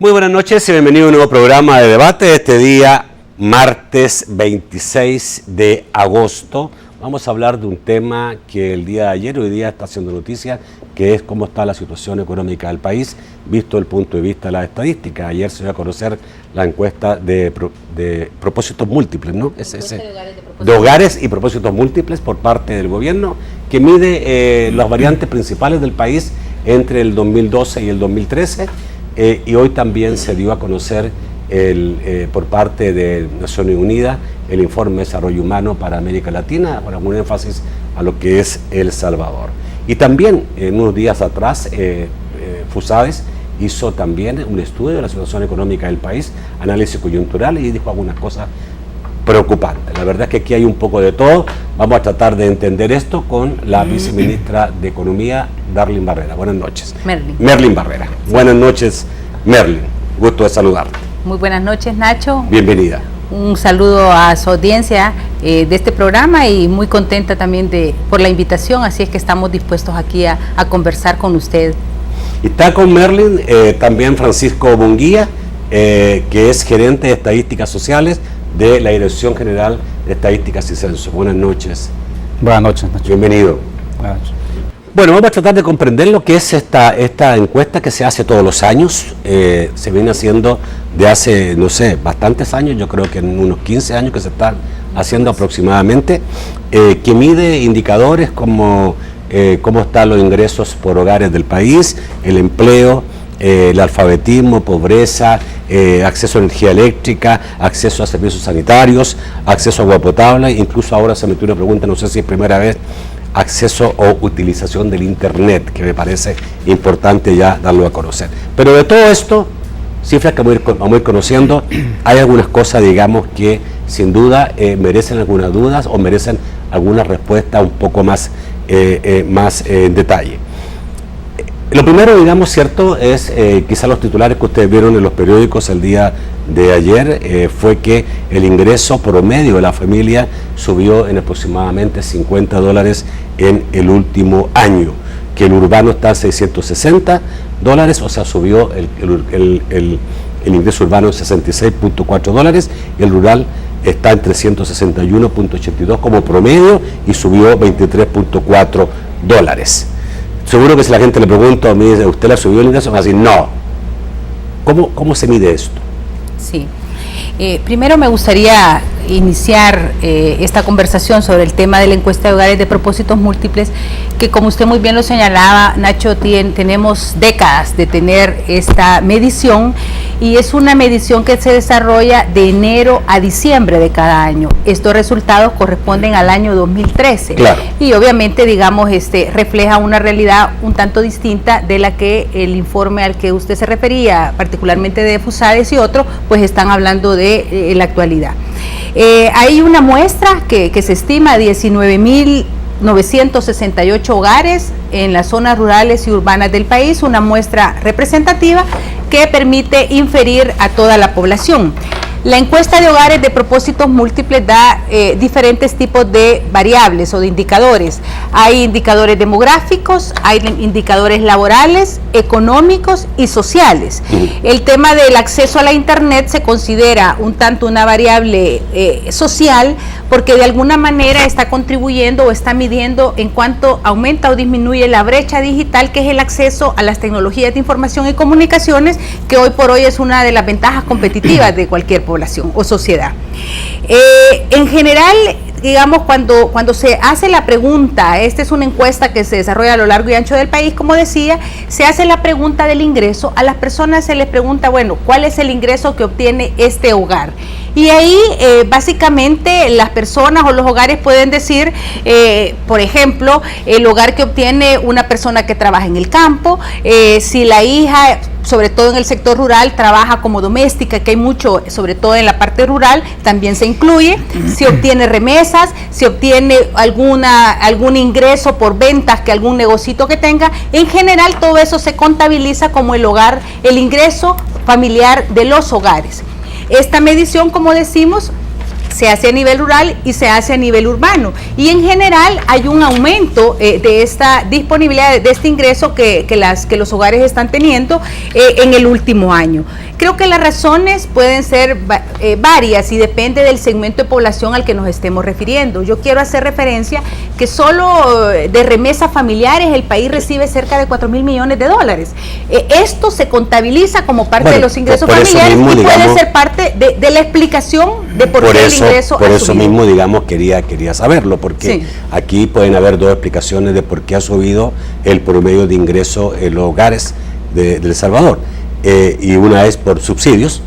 Muy buenas noches y bienvenido a un nuevo programa de debate. Este día, martes 26 de agosto, vamos a hablar de un tema que el día de ayer y hoy día está haciendo noticia, que es cómo está la situación económica del país, visto el punto de vista de las estadísticas. Ayer se dio a conocer la encuesta de propósitos múltiples, ¿no? De hogares y propósitos múltiples por parte del gobierno, que mide las variantes principales del país entre el 2012 y el 2013. Y hoy también se dio a conocer por parte de Naciones Unidas el informe de desarrollo humano para América Latina, con un énfasis a lo que es El Salvador. Y también, unos días atrás, FUSADES hizo también un estudio de la situación económica del país, análisis coyuntural, y dijo algunas cosas preocupantes. La verdad es que aquí hay un poco de todo. Vamos a tratar de entender esto con la viceministra de Economía, Darlene Barrera. Buenas noches. Merlin Barrera. Sí. Buenas noches, Merlin. Gusto de saludarte. Muy buenas noches, Nacho. Bienvenida. Un saludo a su audiencia de este programa y muy contenta también por la invitación, así es que estamos dispuestos aquí a conversar con usted. Y está con Merlin también Francisco Munguía, que es gerente de Estadísticas Sociales de la Dirección General de Estadísticas y Censo. Buenas noches. Buenas noches, Nacho. Bienvenido. Buenas noches. Bueno, vamos a tratar de comprender lo que es esta encuesta que se hace todos los años. Se viene haciendo de hace, no sé, bastantes años, yo creo que en unos 15 años que se están haciendo aproximadamente, que mide indicadores como cómo están los ingresos por hogares del país, el empleo, el alfabetismo, pobreza, acceso a energía eléctrica, acceso a servicios sanitarios, acceso a agua potable. Incluso ahora se metió una pregunta, no sé si es primera vez, acceso o utilización del internet, que me parece importante ya darlo a conocer. Pero de todo esto, cifras que vamos a ir conociendo, hay algunas cosas, digamos, que sin duda merecen algunas dudas o merecen alguna respuesta un poco más en detalle. Lo primero, digamos, cierto, es quizá los titulares que ustedes vieron en los periódicos el día de ayer, fue que el ingreso promedio de la familia subió en aproximadamente $50 en el último año, que el urbano está a $660, o sea, subió el ingreso urbano en $66.4 y el rural está en $361.82 como promedio y subió $23.4. Seguro que si la gente le pregunta a mí, ¿usted le subió el ingreso? Me va a decir, no. ¿Cómo se mide esto? Sí. Primero me gustaría iniciar esta conversación sobre el tema de la encuesta de hogares de propósitos múltiples, que como usted muy bien lo señalaba, Nacho, tenemos décadas de tener esta medición y es una medición que se desarrolla de enero a diciembre de cada año. Estos resultados corresponden al año 2013. Claro. Y obviamente, digamos, refleja una realidad un tanto distinta de la que el informe al que usted se refería, particularmente de FUSADES y otros, pues están hablando de la actualidad. Hay una muestra que se estima 19.968 hogares en las zonas rurales y urbanas del país, una muestra representativa que permite inferir a toda la población. La encuesta de hogares de propósitos múltiples da diferentes tipos de variables o de indicadores. Hay indicadores demográficos, hay indicadores laborales, económicos y sociales. El tema del acceso a la internet se considera un tanto una variable social, porque de alguna manera está contribuyendo o está midiendo en cuanto aumenta o disminuye la brecha digital, que es el acceso a las tecnologías de información y comunicaciones, que hoy por hoy es una de las ventajas competitivas de cualquier población o sociedad. En general, digamos, cuando se hace la pregunta, esta es una encuesta que se desarrolla a lo largo y ancho del país, como decía, se hace la pregunta del ingreso, a las personas se les pregunta, bueno, ¿cuál es el ingreso que obtiene este hogar? Y ahí básicamente las personas o los hogares pueden decir, por ejemplo, el hogar que obtiene una persona que trabaja en el campo, si la hija, sobre todo en el sector rural, trabaja como doméstica, que hay mucho, sobre todo en la parte rural, también se incluye, si obtiene remesas, si obtiene algún ingreso por ventas, que algún negocito que tenga, en general todo eso se contabiliza como el hogar, el ingreso familiar de los hogares. Esta medición, como decimos, se hace a nivel rural y se hace a nivel urbano. Y en general hay un aumento de esta disponibilidad, de este ingreso que los hogares están teniendo en el último año. Creo que las razones pueden ser varias y depende del segmento de población al que nos estemos refiriendo. Yo quiero hacer referencia que solo de remesas familiares el país recibe cerca de 4.000 millones de dólares. Esto se contabiliza como parte de los ingresos familiares mismo, y puede ser parte de la explicación de por qué el ingreso ha subido. Por eso mismo, digamos, quería saberlo, porque aquí pueden haber dos explicaciones de por qué ha subido el promedio de ingreso en los hogares de El Salvador. Y una es por subsidios,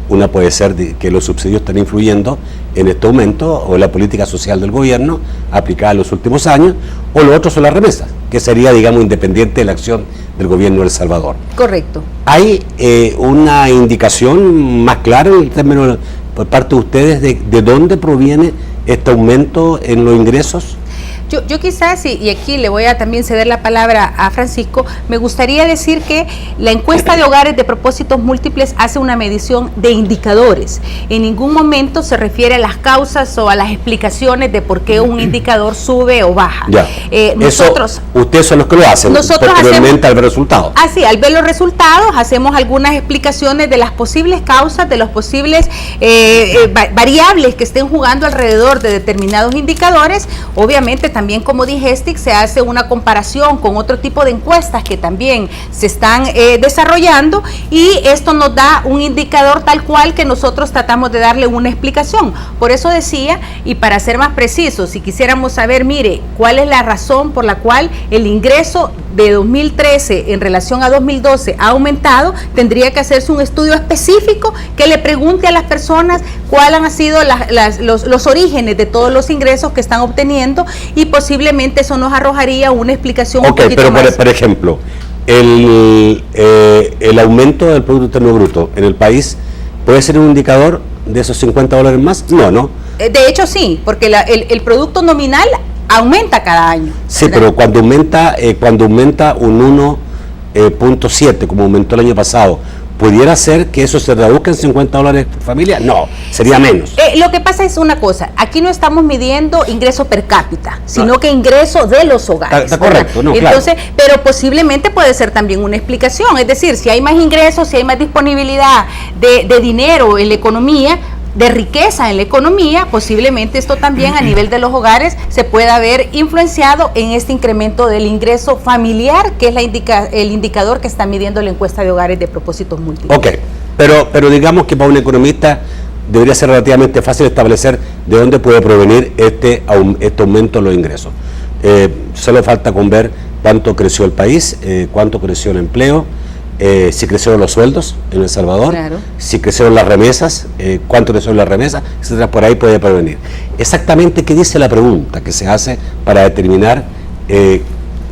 una puede ser que los subsidios están influyendo en este aumento o la política social del gobierno aplicada en los últimos años, o lo otro son las remesas, que sería, digamos, independiente de la acción del gobierno de El Salvador. Correcto. ¿Hay una indicación más clara en el término por parte de ustedes de dónde proviene este aumento en los ingresos? Yo quizás, y aquí le voy a también ceder la palabra a Francisco, me gustaría decir que la encuesta de hogares de propósitos múltiples hace una medición de indicadores. En ningún momento se refiere a las causas o a las explicaciones de por qué un indicador sube o baja. Nosotros, ustedes son los que lo hacen, posteriormente al ver resultados. Así, al ver los resultados, hacemos algunas explicaciones de las posibles causas, de los posibles variables que estén jugando alrededor de determinados indicadores. Obviamente, también como Digestic se hace una comparación con otro tipo de encuestas que también se están desarrollando, y esto nos da un indicador tal cual que nosotros tratamos de darle una explicación. Por eso decía, y para ser más precisos, si quisiéramos saber, mire, cuál es la razón por la cual el ingreso de 2013 en relación a 2012 ha aumentado, tendría que hacerse un estudio específico que le pregunte a las personas cuáles han sido los orígenes de todos los ingresos que están obteniendo, y posiblemente eso nos arrojaría una explicación un poquito más. Por ejemplo, el aumento del Producto Interno Bruto en el país puede ser un indicador de esos $50 más. No. De hecho sí, porque el producto nominal aumenta cada año. Sí, ¿verdad? Pero cuando aumenta un 1.7 como aumentó el año pasado, ¿pudiera ser que eso se traduzca en $50 por familia? No, sería menos. Lo que pasa es una cosa, aquí no estamos midiendo ingreso per cápita, sino que ingreso de los hogares. Está correcto, no, entonces, claro. Pero posiblemente puede ser también una explicación, es decir, si hay más ingresos, si hay más disponibilidad de dinero en la economía, de riqueza en la economía, posiblemente esto también a nivel de los hogares se pueda ver influenciado en este incremento del ingreso familiar, que es el indicador que está midiendo la encuesta de hogares de propósitos múltiples. Ok, pero digamos que para un economista debería ser relativamente fácil establecer de dónde puede provenir este aumento en los ingresos. Solo falta con ver cuánto creció el país, cuánto creció el empleo, si crecieron los sueldos en El Salvador, claro, si crecieron las remesas, cuánto crecieron las remesas, etcétera. Por ahí puede provenir. Exactamente, ¿qué dice la pregunta que se hace para determinar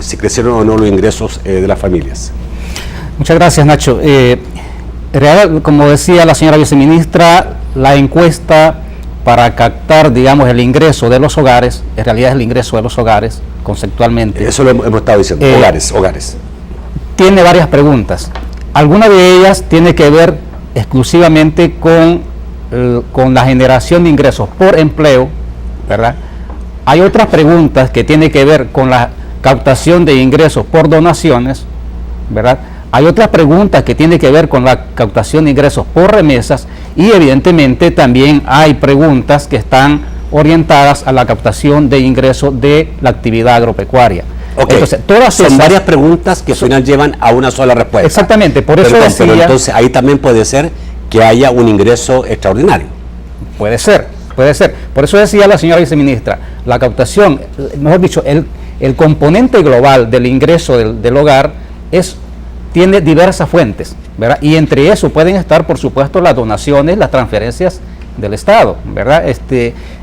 si crecieron o no los ingresos de las familias? Muchas gracias, Nacho. Como decía la señora viceministra, la encuesta para captar, digamos, el ingreso de los hogares, en realidad es el ingreso de los hogares, conceptualmente. Eso lo hemos estado diciendo, hogares. Tiene varias preguntas. Alguna de ellas tiene que ver exclusivamente con la generación de ingresos por empleo, ¿verdad? Hay otras preguntas que tienen que ver con la captación de ingresos por donaciones, ¿verdad? Hay otras preguntas que tienen que ver con la captación de ingresos por remesas, y evidentemente también hay preguntas que están orientadas a la captación de ingresos de la actividad agropecuaria. Okay. Entonces, todas son varias preguntas que al final llevan a una sola respuesta. Exactamente, por eso decía, pero entonces ahí también puede ser que haya un ingreso extraordinario. Puede ser. Por eso decía la señora viceministra, la captación, mejor dicho, el componente global del ingreso del hogar tiene diversas fuentes, ¿verdad? Y entre eso pueden estar, por supuesto, las donaciones, las transferencias del Estado, ¿verdad?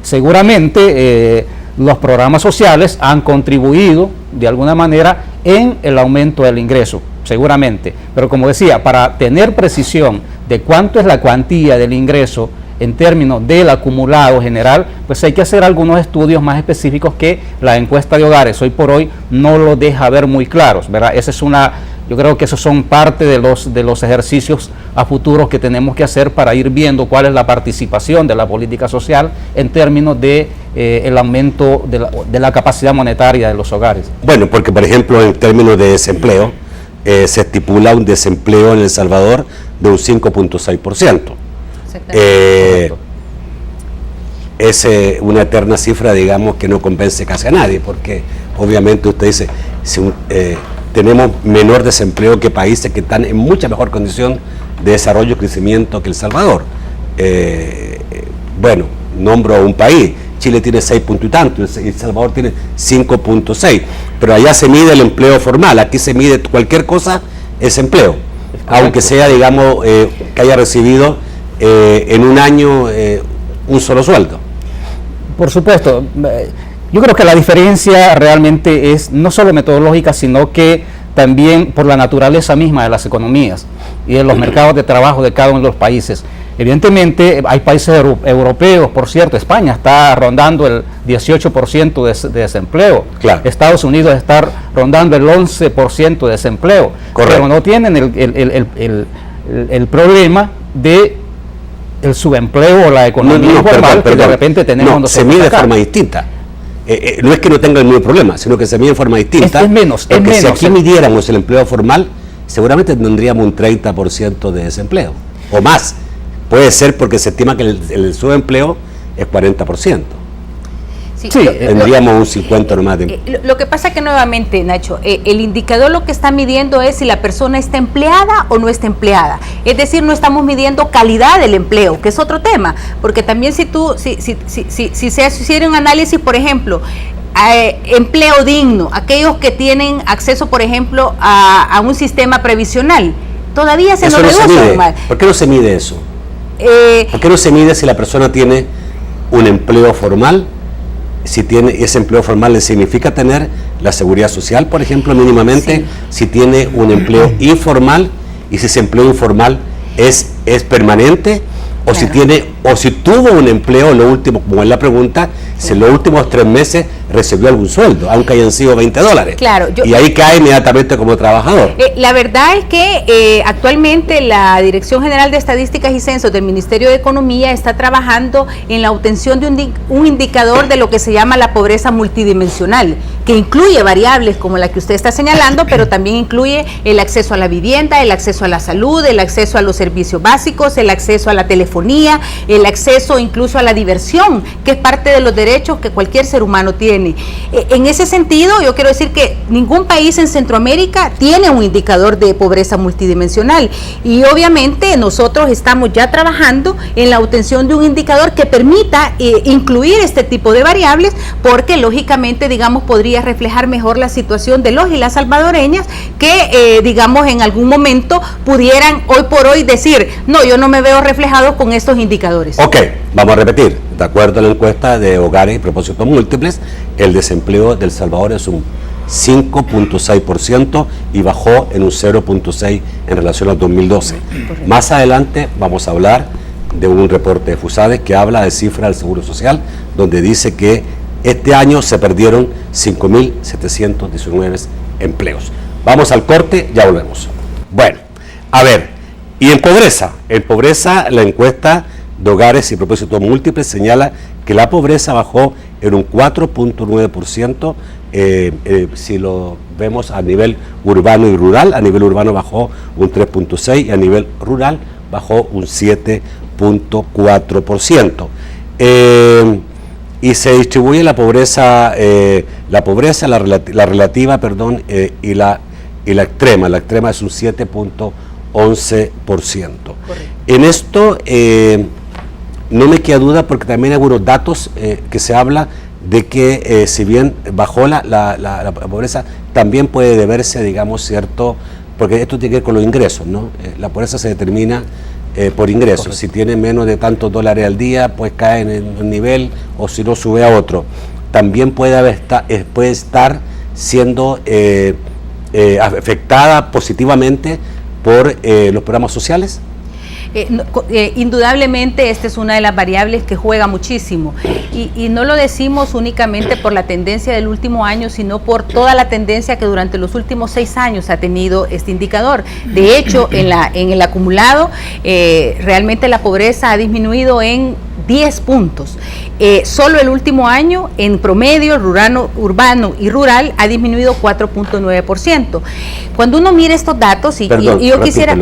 Seguramente los programas sociales han contribuido de alguna manera en el aumento del ingreso, seguramente. Pero como decía, para tener precisión de cuánto es la cuantía del ingreso en términos del acumulado general, pues hay que hacer algunos estudios más específicos que la encuesta de hogares hoy por hoy no lo deja ver muy claros, ¿verdad? Esa es una Yo creo que esos son parte de los ejercicios a futuro que tenemos que hacer para ir viendo cuál es la participación de la política social en términos de el aumento de la capacidad monetaria de los hogares. Bueno, porque por ejemplo en términos de desempleo, se estipula un desempleo en El Salvador de un 5.6%. Es una eterna cifra, digamos, que no convence casi a nadie, porque obviamente usted dice, si tenemos menor desempleo que países que están en mucha mejor condición de desarrollo y crecimiento que El Salvador. Bueno, nombro un país, Chile tiene 6 puntos y tanto, El Salvador tiene 5.6, pero allá se mide el empleo formal, aquí se mide cualquier cosa, es empleo, aunque sea, digamos, que haya recibido en un año un solo sueldo. Por supuesto, yo creo que la diferencia realmente es no solo metodológica, sino que también por la naturaleza misma de las economías y de los mercados de trabajo de cada uno de los países. Evidentemente hay países europeos, por cierto, España está rondando el 18% de desempleo, claro. Estados Unidos está rondando el 11% de desempleo, correcto, pero no tienen el problema de el subempleo o la economía informal que de repente tenemos. No, se mide de forma distinta. No es que no tenga el mismo problema, sino que se mide de forma distinta. Es menos. Si aquí midiéramos el empleo formal, seguramente tendríamos un 30% de desempleo o más. Puede ser porque se estima que el subempleo es 40%. Sí, tendríamos un 50 nomás de... Lo que pasa que nuevamente, Nacho, el indicador lo que está midiendo es si la persona está empleada o no está empleada. Es decir, no estamos midiendo calidad del empleo, que es otro tema, porque también si se hiciera un análisis, por ejemplo, empleo digno, aquellos que tienen acceso, por ejemplo, a un sistema previsional, todavía se nos reduce más. ¿Por qué no se mide eso? ¿Por qué no se mide si la persona tiene un empleo formal? Si tiene ese empleo formal, ¿le significa tener la seguridad social, por ejemplo, mínimamente? Sí. Si tiene un empleo informal, y si ese empleo informal es permanente, o claro, si tuvo un empleo, lo último, como es la pregunta, si en los últimos 3 meses recibió algún sueldo, aunque hayan sido $20. Claro, y ahí cae inmediatamente como trabajador. La verdad es que actualmente la Dirección General de Estadísticas y Censos del Ministerio de Economía está trabajando en la obtención de un indicador de lo que se llama la pobreza multidimensional, que incluye variables como la que usted está señalando, pero también incluye el acceso a la vivienda, el acceso a la salud, el acceso a los servicios básicos, el acceso a la telefonía, el acceso incluso a la diversión, que es parte de los derechos que cualquier ser humano tiene. En ese sentido, yo quiero decir que ningún país en Centroamérica tiene un indicador de pobreza multidimensional, y obviamente nosotros estamos ya trabajando en la obtención de un indicador que permita incluir este tipo de variables, porque lógicamente, digamos, podría reflejar mejor la situación de los y las salvadoreñas que, digamos, en algún momento pudieran hoy por hoy decir, no, yo no me veo reflejado con estos indicadores. Ok, vamos a repetir. De acuerdo a la encuesta de hogares y propósitos múltiples, el desempleo de El Salvador es un 5.6% y bajó en un 0.6% en relación al 2012. Correcto. Más adelante vamos a hablar de un reporte de FUSADES que habla de cifras del Seguro Social, donde dice que este año se perdieron 5.719 empleos. Vamos al corte, ya volvemos. Bueno, a ver, y en pobreza la encuesta de hogares y propósitos múltiples señala que la pobreza bajó en un 4.9%, si lo vemos a nivel urbano y rural. A nivel urbano bajó un 3.6% y a nivel rural bajó un 7.4%. Y se distribuye la pobreza, la relativa, perdón, y la extrema. La extrema es un 7.11%. Correcto. En esto no me queda duda, porque también hay algunos datos que se habla de que si bien bajó la pobreza, también puede deberse, digamos, cierto, porque esto tiene que ver con los ingresos, ¿no? La pobreza se determina por ingresos. Correcto. Si tiene menos de tantos dólares al día, pues cae en un nivel, o si no, sube a otro. También puede estar siendo afectada positivamente por los programas sociales. Indudablemente esta es una de las variables que juega muchísimo y no lo decimos únicamente por la tendencia del último año, sino por toda la tendencia que durante los últimos 6 años ha tenido este indicador. De hecho, en el acumulado, realmente la pobreza ha disminuido en 10 puntos. Solo el último año, en promedio, urbano y rural ha disminuido 4.9%. Cuando uno mira estos datos, y yo quisiera,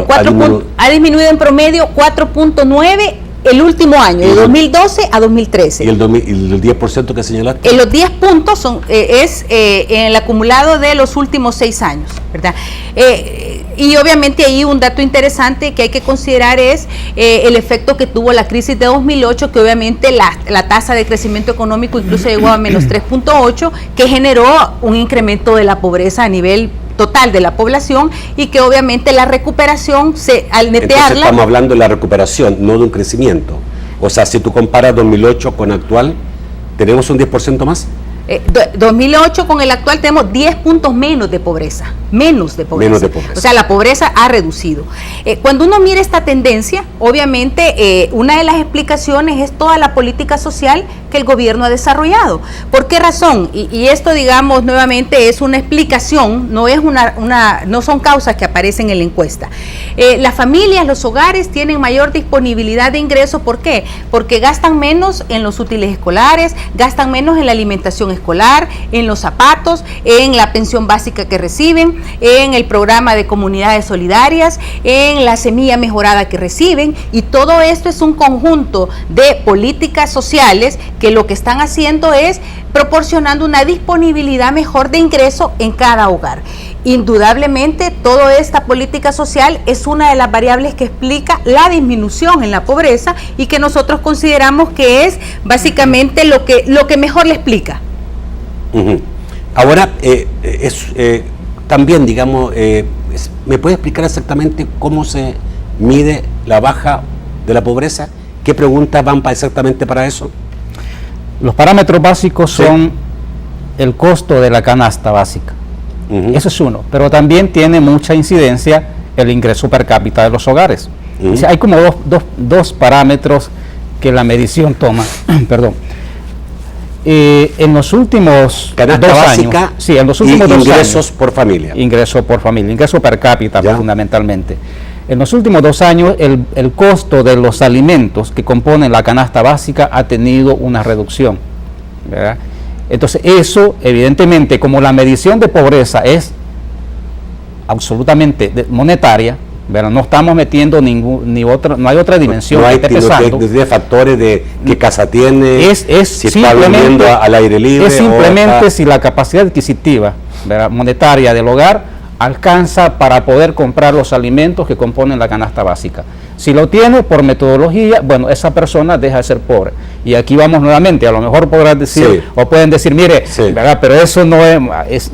ha disminuido en promedio 4.9% el último año, de 2012 a 2013. ¿Y el 10% que señalaste? Los 10 puntos es en el acumulado de los últimos 6 años, ¿verdad? Y obviamente ahí un dato interesante que hay que considerar es el efecto que tuvo la crisis de 2008, que obviamente la tasa de crecimiento económico incluso llegó a menos 3.8, que generó un incremento de la pobreza a nivel total de la población y que obviamente la recuperación, al netearla... Entonces estamos hablando de la recuperación, no de un crecimiento. O sea, si tú comparas 2008 con actual, ¿tenemos un 10% más? 2008 con el actual tenemos 10 puntos menos de pobreza. O sea, la pobreza ha reducido. Cuando uno mira esta tendencia, obviamente una de las explicaciones es toda la política social que el gobierno ha desarrollado. ¿Por qué razón? Y esto, digamos, nuevamente es una explicación, no son causas que aparecen en la encuesta. Las familias, los hogares tienen mayor disponibilidad de ingresos. ¿Por qué? Porque gastan menos en los útiles escolares, gastan menos en la alimentación escolar, en los zapatos, en la pensión básica que reciben, en el programa de comunidades solidarias, en la semilla mejorada que reciben, y todo esto es un conjunto de políticas sociales que lo que están haciendo es proporcionando una disponibilidad mejor de ingreso en cada hogar. Indudablemente, toda esta política social es una de las variables que explica la disminución en la pobreza y que nosotros consideramos que es básicamente lo que mejor le explica. Ahora, también, digamos, ¿me puede explicar exactamente cómo se mide la baja de la pobreza? ¿Qué preguntas van exactamente para eso? Los parámetros básicos son el costo de la canasta básica. Eso es uno, pero también tiene mucha incidencia el ingreso per cápita de los hogares. O sea, hay como dos parámetros que la medición toma. Perdón. En los últimos canasta 2 básica años, sí, en los últimos 2 años, ingresos por familia. Ingreso por familia, ingreso per cápita fundamentalmente. En los últimos 2 años, el costo de los alimentos que componen la canasta básica ha tenido una reducción, ¿verdad? Entonces, eso, evidentemente, como la medición de pobreza es absolutamente monetaria, ¿verdad? No estamos metiendo no hay otra dimensión no hay, que esté pesando. De factores de qué casa tiene, si está viviendo al aire libre. Es simplemente si la capacidad adquisitiva, ¿verdad?, monetaria del hogar alcanza para poder comprar los alimentos que componen la canasta básica. Si lo tiene por metodología, bueno, esa persona deja de ser pobre. Y aquí vamos nuevamente, a lo mejor podrás decir, o pueden decir, mire, ¿verdad?, pero eso no es...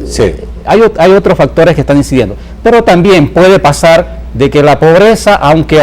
Hay otros factores que están incidiendo. Pero también puede pasar de que la pobreza, aunque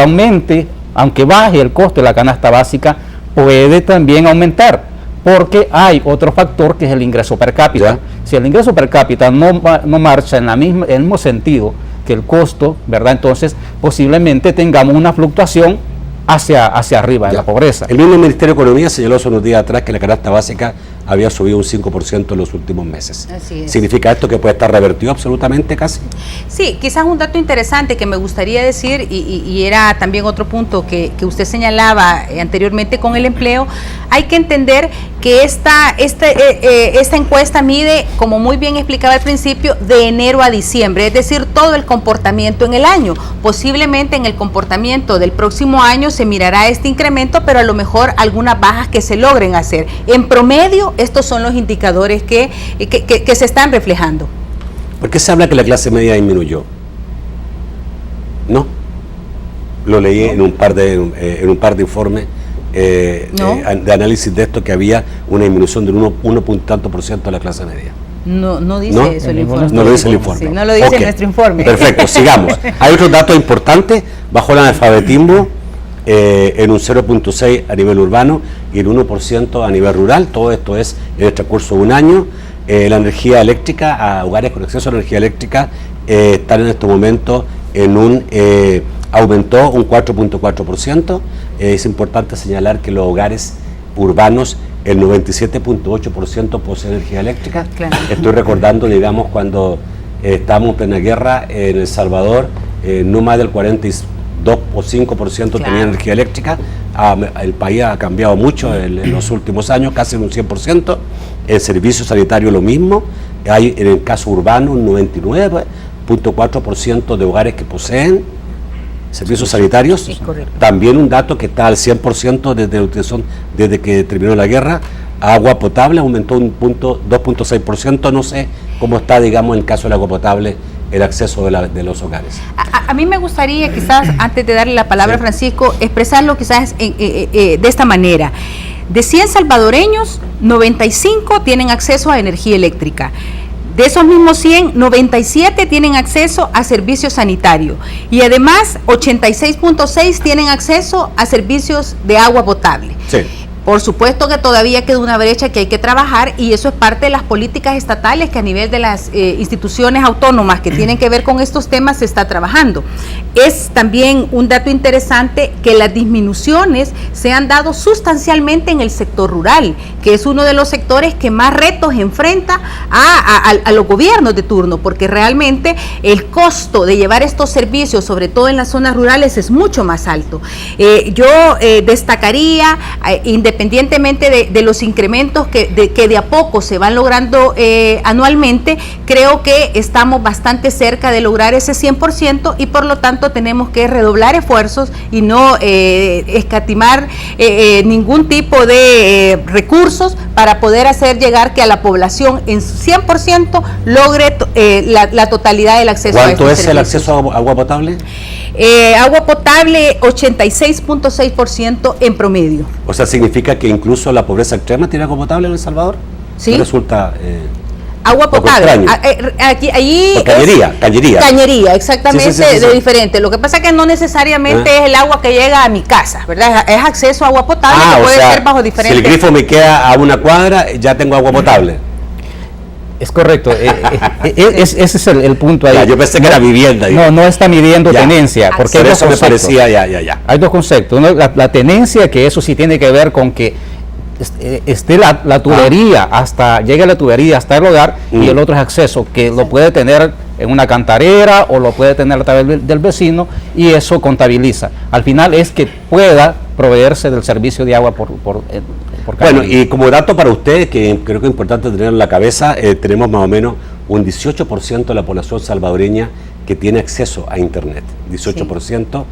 baje el costo de la canasta básica, puede también aumentar, porque hay otro factor que es el ingreso per cápita. Si el ingreso per cápita no marcha en el mismo sentido que el costo, ¿verdad?, entonces posiblemente tengamos una fluctuación hacia arriba de la pobreza. El mismo Ministerio de Economía señaló hace unos días atrás que la canasta básica había subido un 5% en los últimos meses. Así es. ¿Significa esto que puede estar revertido absolutamente casi? Sí, quizás un dato interesante que me gustaría decir, y era también otro punto que usted señalaba anteriormente con el empleo. Hay que entender que esta encuesta mide, como muy bien explicaba al principio, de enero a diciembre, es decir, todo el comportamiento en el año. Posiblemente en el comportamiento del próximo año se mirará este incremento, pero a lo mejor algunas bajas que se logren hacer. En promedio, estos son los indicadores que se están reflejando. ¿Por qué se habla que la clase media disminuyó? No. Lo leí en un par de informes de análisis de esto, que había una disminución del 1.tanto% de la clase media. No dice eso el informe. No lo dice el informe. Sí, no lo dice nuestro informe. Perfecto, sigamos. Hay otros datos importantes. Bajó el analfabetismo en un 0.6 a nivel urbano y el 1% a nivel rural. Todo esto es en el transcurso de un año. La energía eléctrica, a hogares con acceso a energía eléctrica, están en este momento en un aumentó un 4.4%. Es importante señalar que los hogares urbanos, el 97.8% posee energía eléctrica. Claro. Estoy recordando, digamos, cuando estábamos en plena guerra en El Salvador, no más del 42 o 5% Claro. tenía energía eléctrica. El país ha cambiado mucho en los últimos años, casi un 100%. El servicio sanitario lo mismo. Hay en el caso urbano un 99.4% de hogares que poseen servicios sanitarios. Sí, correcto. También un dato que está al 100% desde que terminó la guerra. Agua potable aumentó un 2.6%. No sé cómo está, digamos, en el caso del agua potable, el acceso de los hogares. A mí me gustaría quizás, antes de darle la palabra a Francisco, expresarlo quizás de esta manera. De 100 salvadoreños, 95 tienen acceso a energía eléctrica. De esos mismos 100, 97 tienen acceso a servicios sanitarios y además 86.6 tienen acceso a servicios de agua potable. Sí. Por supuesto que todavía queda una brecha que hay que trabajar y eso es parte de las políticas estatales que a nivel de las instituciones autónomas que tienen que ver con estos temas se está trabajando. Es también un dato interesante que las disminuciones se han dado sustancialmente en el sector rural, que es uno de los sectores que más retos enfrenta a los gobiernos de turno, porque realmente el costo de llevar estos servicios, sobre todo en las zonas rurales, es mucho más alto. Yo destacaría, independientemente de los incrementos que de a poco se van logrando anualmente, creo que estamos bastante cerca de lograr ese 100% y por lo tanto tenemos que redoblar esfuerzos y no escatimar ningún tipo de recursos para poder hacer llegar que a la población en 100% logre la totalidad del acceso a estos ¿Cuánto es servicios? el acceso a agua potable? Agua potable 86.6% en promedio. O sea, ¿significa que incluso la pobreza extrema tiene agua potable en El Salvador? Sí. ¿No resulta Agua poco potable. extraño? Allí O cañería, cañería. Cañería, exactamente, Sí. de diferente. Lo que pasa es que no necesariamente es el agua que llega a mi casa, ¿verdad? Es acceso a agua potable que o puede sea, ser bajo si diferentes. el grifo me queda a una cuadra, ya tengo agua potable. Es correcto, ese es el punto ahí. Ya, yo pensé que era vivienda. No está midiendo Ya. tenencia, porque Por hay dos eso me conceptos. parecía, ya. Hay dos conceptos. Uno, la tenencia, que eso sí tiene que ver con que esté la tubería llegue la tubería hasta el hogar, y el otro es acceso, que lo puede tener en una cantarera o lo puede tener a través del vecino, y eso contabiliza. Al final es que pueda proveerse del servicio de agua por cada Bueno, día. y como dato para ustedes, que creo que es importante tener en la cabeza, tenemos más o menos un 18% de la población salvadoreña que tiene acceso a Internet. 18%.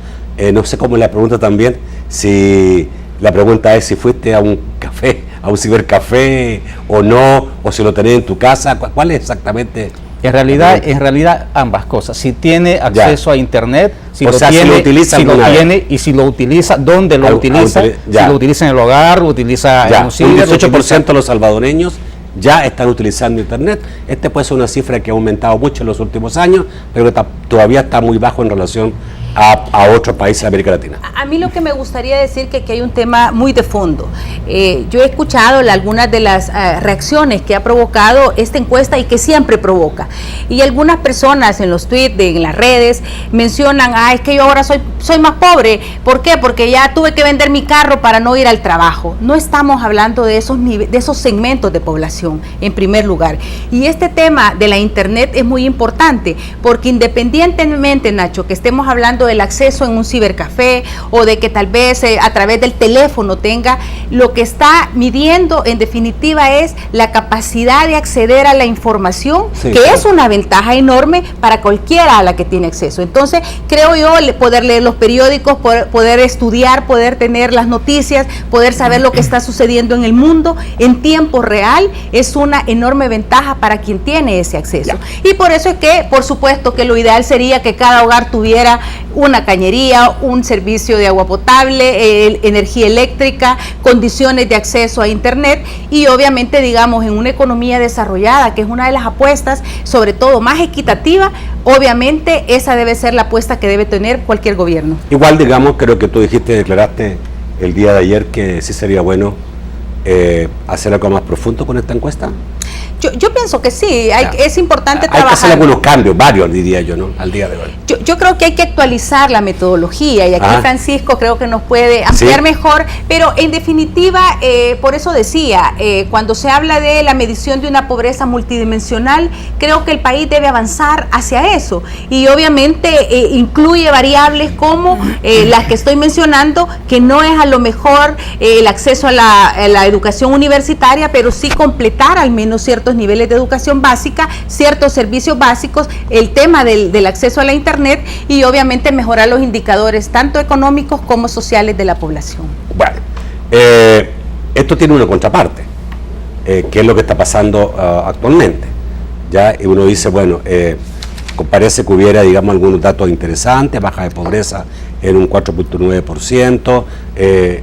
No sé cómo es la pregunta también, si la pregunta es si fuiste a un café, a un cibercafé o no, o si lo tenés en tu casa. ¿Cuál es exactamente? En realidad ambas cosas. Si tiene acceso a Internet, si O lo sea, si tiene, lo utiliza si lo alguna vez. tiene, y si lo utiliza, ¿dónde lo utiliza? ya. Si lo utiliza en el hogar, lo utiliza en un Un ciber, 18% de los salvadoreños ya están utilizando Internet. Este puede ser una cifra que ha aumentado mucho en los últimos años, pero todavía está muy bajo en relación a otros países de América Latina. A mí lo que me gustaría decir que hay un tema muy de fondo. Yo he escuchado algunas de las reacciones que ha provocado esta encuesta y que siempre provoca. Y algunas personas en los tweets, en las redes, mencionan, es que yo ahora soy más pobre. ¿Por qué? Porque ya tuve que vender mi carro para no ir al trabajo. No estamos hablando de esos segmentos de población, en primer lugar. Y este tema de la Internet es muy importante, porque independientemente, Nacho, que estemos hablando del acceso en un cibercafé o de que tal vez a través del teléfono tenga, lo que está midiendo en definitiva es la capacidad de acceder a la información, Sí, que claro. es una ventaja enorme para cualquiera a la que tiene acceso. Entonces, creo yo, poder leer los periódicos, poder estudiar, poder tener las noticias, poder saber lo que está sucediendo en el mundo en tiempo real, es una enorme ventaja para quien tiene ese acceso. Y por eso es que, por supuesto, que lo ideal sería que cada hogar tuviera una cañería, un servicio de agua potable, energía eléctrica, condiciones de acceso a Internet y obviamente, digamos, en una economía desarrollada, que es una de las apuestas, sobre todo más equitativa, obviamente esa debe ser la apuesta que debe tener cualquier gobierno. Igual, digamos, creo que tú declaraste el día de ayer que sí sería bueno hacer algo más profundo con esta encuesta. Yo pienso que sí, es importante hay que hacer trabajar. algunos cambios, varios diría yo, ¿no? Al día de hoy. Yo creo que hay que actualizar la metodología y aquí Francisco creo que nos puede ampliar mejor, pero en definitiva, por eso decía, cuando se habla de la medición de una pobreza multidimensional, creo que el país debe avanzar hacia eso y obviamente incluye variables como las que estoy mencionando, que no es a lo mejor el acceso a la educación universitaria, pero sí completar al menos ciertos niveles de educación básica, ciertos servicios básicos, el tema del acceso a la internet y obviamente mejorar los indicadores tanto económicos como sociales de la población. Bueno, esto tiene una contraparte, que es lo que está pasando actualmente. Ya y uno dice, bueno, parece que hubiera, digamos, algunos datos interesantes, baja de pobreza en un 4.9%,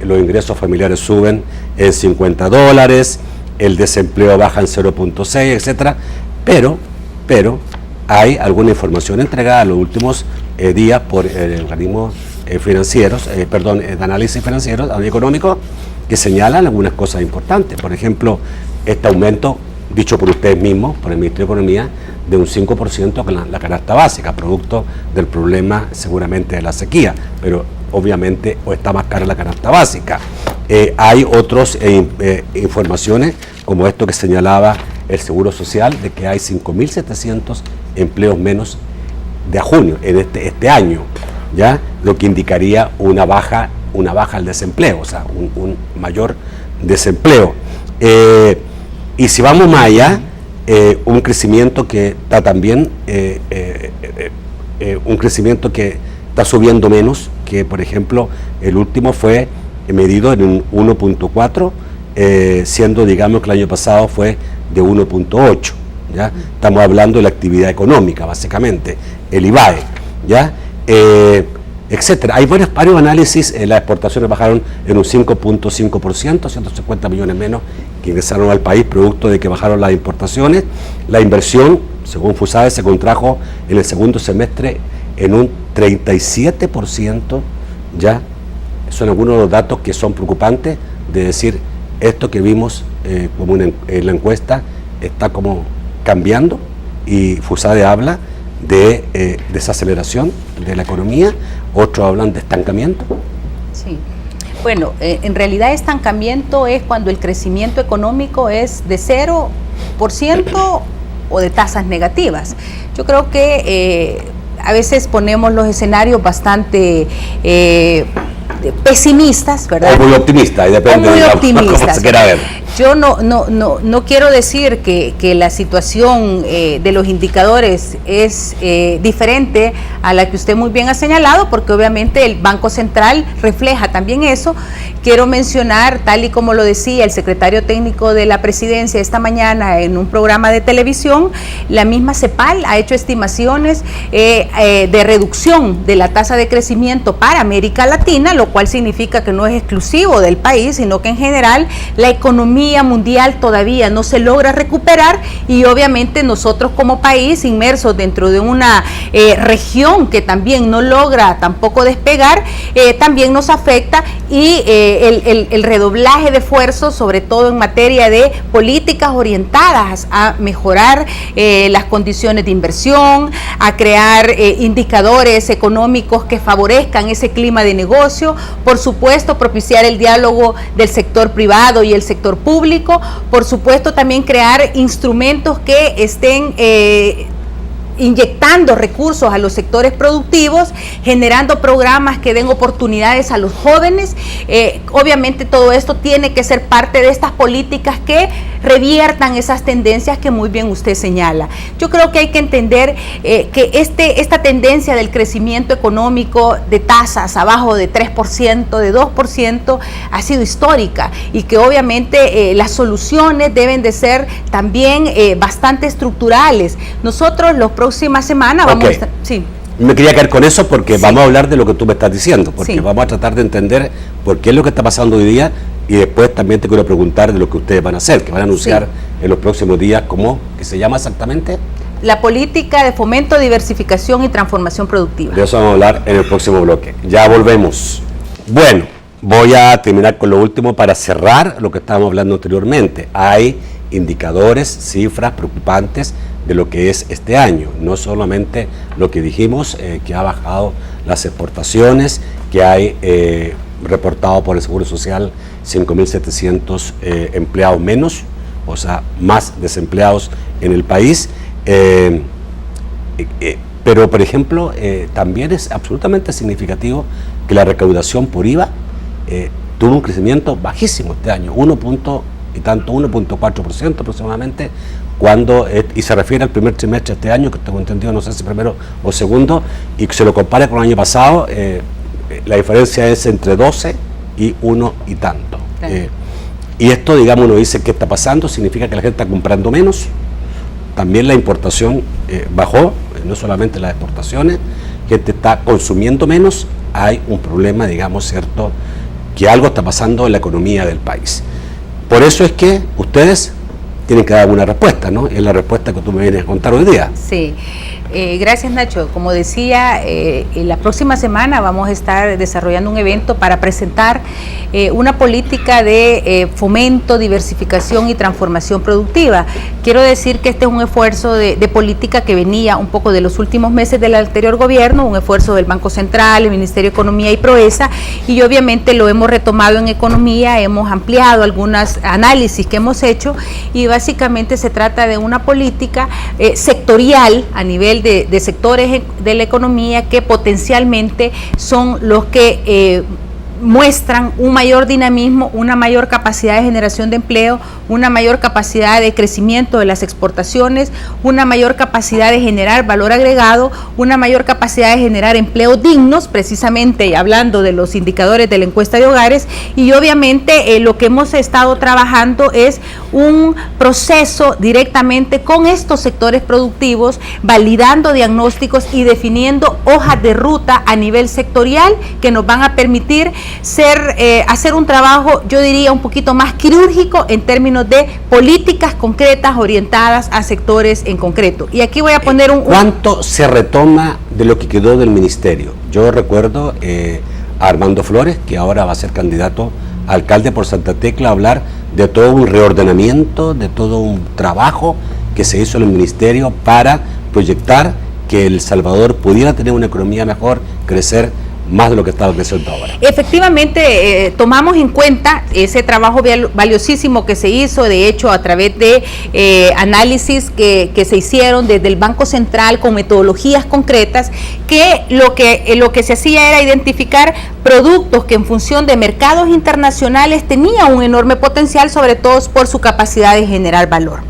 los ingresos familiares suben en $50, el desempleo baja en 0.6, etcétera, pero hay alguna información entregada en los últimos días por organismos financieros, de análisis financieros, económicos, que señalan algunas cosas importantes. Por ejemplo, este aumento, dicho por ustedes mismos, por el Ministerio de Economía, de un 5% con la canasta básica, producto del problema seguramente de la sequía, pero obviamente o está más cara la canasta básica. Hay otras informaciones, como esto que señalaba el Seguro Social, de que hay 5.700 empleos menos de junio, en este año, ¿ya? Lo que indicaría una baja al desempleo, o sea, un mayor desempleo. Y si vamos más allá, un crecimiento que está también, un crecimiento que está subiendo menos, que por ejemplo el último fue medido en un 1.4, siendo, digamos, que el año pasado fue de 1.8, ¿ya? Estamos hablando de la actividad económica, básicamente, el IVAE, ¿ya? Etcétera. Hay varios análisis, las exportaciones bajaron en un 5.5%, 150 millones menos que ingresaron al país, producto de que bajaron las importaciones. La inversión, según FUSADE, se contrajo en el segundo semestre en un 37%, ¿ya? Son algunos de los datos que son preocupantes, de decir, esto que vimos como en la encuesta está como cambiando, y FUSADE habla de desaceleración de la economía, otros hablan de estancamiento. Sí. Bueno, en realidad estancamiento es cuando el crecimiento económico es de 0% o de tasas negativas. Yo creo que a veces ponemos los escenarios bastante pesimistas, ¿verdad? O muy optimistas, depende de cómo se quiera ver. Yo no quiero decir que la situación de los indicadores es diferente a la que usted muy bien ha señalado, porque obviamente el Banco Central refleja también eso. Quiero mencionar, tal y como lo decía el secretario técnico de la Presidencia esta mañana en un programa de televisión, la misma CEPAL ha hecho estimaciones de reducción de la tasa de crecimiento para América Latina, lo cual significa que no es exclusivo del país, sino que en general la economía mundial todavía no se logra recuperar, y obviamente nosotros como país inmersos dentro de una región que también no logra tampoco despegar, también nos afecta, y el redoblaje de esfuerzos, sobre todo en materia de políticas orientadas a mejorar las condiciones de inversión, a crear indicadores económicos que favorezcan ese clima de negocio, por supuesto propiciar el diálogo del sector privado y el sector público, por supuesto también crear instrumentos que estén inyectando recursos a los sectores productivos, generando programas que den oportunidades a los jóvenes. Obviamente todo esto tiene que ser parte de estas políticas que reviertan esas tendencias que muy bien usted señala. Yo creo que hay que entender que esta tendencia del crecimiento económico de tasas abajo de 3%, de 2%, ha sido histórica, y que obviamente las soluciones deben de ser también bastante estructurales. Nosotros los próximas semanas vamos a estar... Sí. Me quería quedar con eso porque vamos a hablar de lo que tú me estás diciendo, porque vamos a tratar de entender por qué es lo que está pasando hoy día, y después también te quiero preguntar de lo que ustedes van a hacer, que van a anunciar en los próximos días. ¿Cómo que se llama exactamente? La política de fomento, diversificación y transformación productiva. De eso vamos a hablar en el próximo bloque. Ya volvemos. Bueno, voy a terminar con lo último para cerrar lo que estábamos hablando anteriormente. Hay indicadores, cifras preocupantes de lo que es este año. No solamente lo que dijimos, que ha bajado las exportaciones, que hay reportado por el Seguro Social 5.700 empleados menos, o sea, más desempleados en el país. Pero, por ejemplo, también es absolutamente significativo que la recaudación por IVA tuvo un crecimiento bajísimo este año, 1.4% aproximadamente, y se refiere al primer trimestre de este año, que tengo entendido, no sé si primero o segundo, y se lo compara con el año pasado, la diferencia es entre 12 y 1 y tanto. Y esto, digamos, uno dice qué está pasando, significa que la gente está comprando menos. También la importación bajó, no solamente las exportaciones, gente está consumiendo menos, hay un problema, digamos, cierto, que algo está pasando en la economía del país. Por eso es que ustedes tienen que dar alguna respuesta, ¿no? Es la respuesta que tú me vienes a contar hoy día. Sí. Gracias, Nacho. Como decía, la próxima semana vamos a estar desarrollando un evento para presentar una política de fomento, diversificación y transformación productiva. Quiero decir que este es un esfuerzo de política que venía un poco de los últimos meses del anterior gobierno, un esfuerzo del Banco Central, el Ministerio de Economía y Proesa, y obviamente lo hemos retomado en economía, hemos ampliado algunos análisis que hemos hecho, y básicamente se trata de una política sectorial a nivel de sectores de la economía que potencialmente son los que muestran un mayor dinamismo, una mayor capacidad de generación de empleo, una mayor capacidad de crecimiento de las exportaciones, una mayor capacidad de generar valor agregado, una mayor capacidad de generar empleos dignos, precisamente hablando de los indicadores de la encuesta de hogares, y obviamente lo que hemos estado trabajando es un proceso directamente con estos sectores productivos, validando diagnósticos y definiendo hojas de ruta a nivel sectorial que nos van a permitir hacer un trabajo, yo diría, un poquito más quirúrgico en términos de políticas concretas orientadas a sectores en concreto. Y aquí voy a poner ¿Cuánto se retoma de lo que quedó del ministerio? Yo recuerdo a Armando Flores, que ahora va a ser candidato a alcalde por Santa Tecla, hablar de todo un reordenamiento, de todo un trabajo que se hizo en el ministerio para proyectar que El Salvador pudiera tener una economía mejor, crecer más de lo que está creciendo ahora. Efectivamente, tomamos en cuenta ese trabajo valiosísimo que se hizo, de hecho, a través de análisis que se hicieron desde el Banco Central con metodologías concretas, que lo que se hacía era identificar productos que en función de mercados internacionales tenían un enorme potencial, sobre todo por su capacidad de generar valor.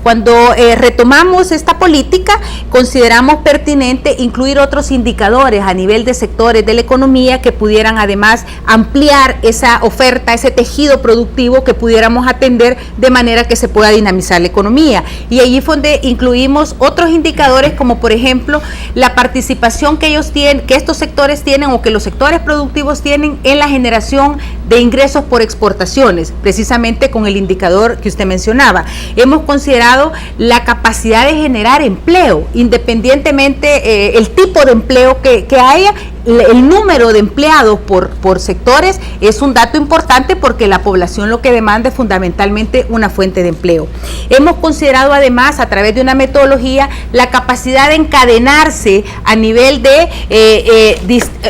Cuando retomamos esta política, consideramos pertinente incluir otros indicadores a nivel de sectores de la economía que pudieran además ampliar esa oferta, ese tejido productivo que pudiéramos atender de manera que se pueda dinamizar la economía. Y allí fue donde incluimos otros indicadores, como por ejemplo la participación que estos sectores tienen, o que los sectores productivos tienen en la generación de ingresos por exportaciones, precisamente con el indicador que usted mencionaba. Hemos considerado la capacidad de generar empleo, independientemente el tipo de empleo que haya. El número de empleados por sectores es un dato importante, porque la población lo que demanda es fundamentalmente una fuente de empleo. Hemos considerado además, a través de una metodología, la capacidad de encadenarse a nivel de